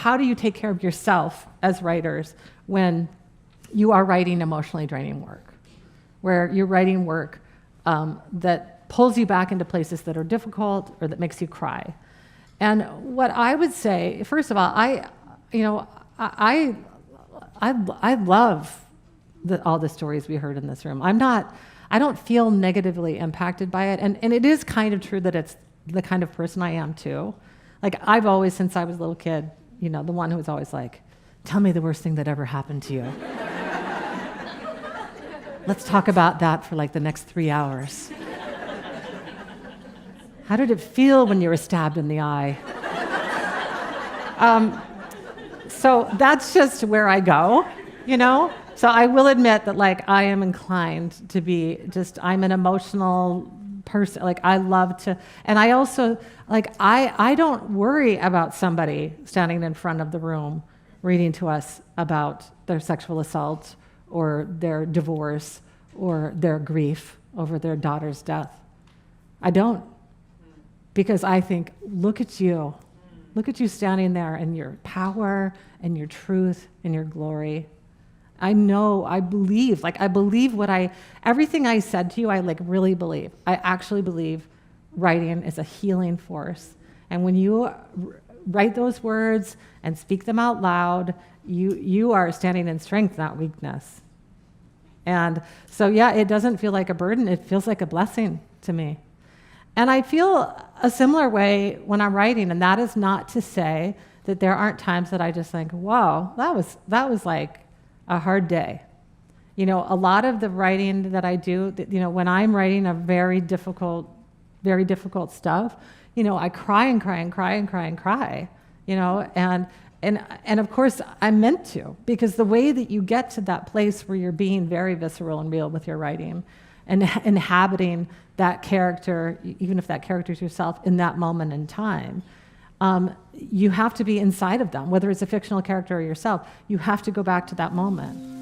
how do you take care of yourself as writers when you are writing emotionally draining work, where you're writing work that pulls you back into places that are difficult or that makes you cry? And what I would say, first of all, I love all the stories we heard in this room. I don't feel negatively impacted by it. And it is kind of true that it's the kind of person I am too. Like, I've always, since I was a little kid, the one who was always like, tell me the worst thing that ever happened to you. Let's talk about that for like the next 3 hours. How did it feel when you were stabbed in the eye? So that's just where I go, So I will admit that, like, I am inclined to be I'm an emotional person. Like, I love to, and I also, like, I don't worry about somebody standing in front of the room reading to us about their sexual assault or their divorce or their grief over their daughter's death. I don't. Because I think, look at you. Look at you standing there in your power and your truth and your glory. I know, I believe everything I said to you, I really believe. I actually believe writing is a healing force. And when you write those words and speak them out loud, you are standing in strength, not weakness. And so, yeah, it doesn't feel like a burden. It feels like a blessing to me. And I feel a similar way when I'm writing, and that is not to say that there aren't times that I just think, wow, that was like a hard day. A lot of the writing that I do, when I'm writing a very difficult stuff, I cry and cry and cry and cry and cry, and of course I'm meant to, because the way that you get to that place where you're being very visceral and real with your writing and inhabiting that character, even if that character is yourself in that moment in time, you have to be inside of them, whether it's a fictional character or yourself. You have to go back to that moment.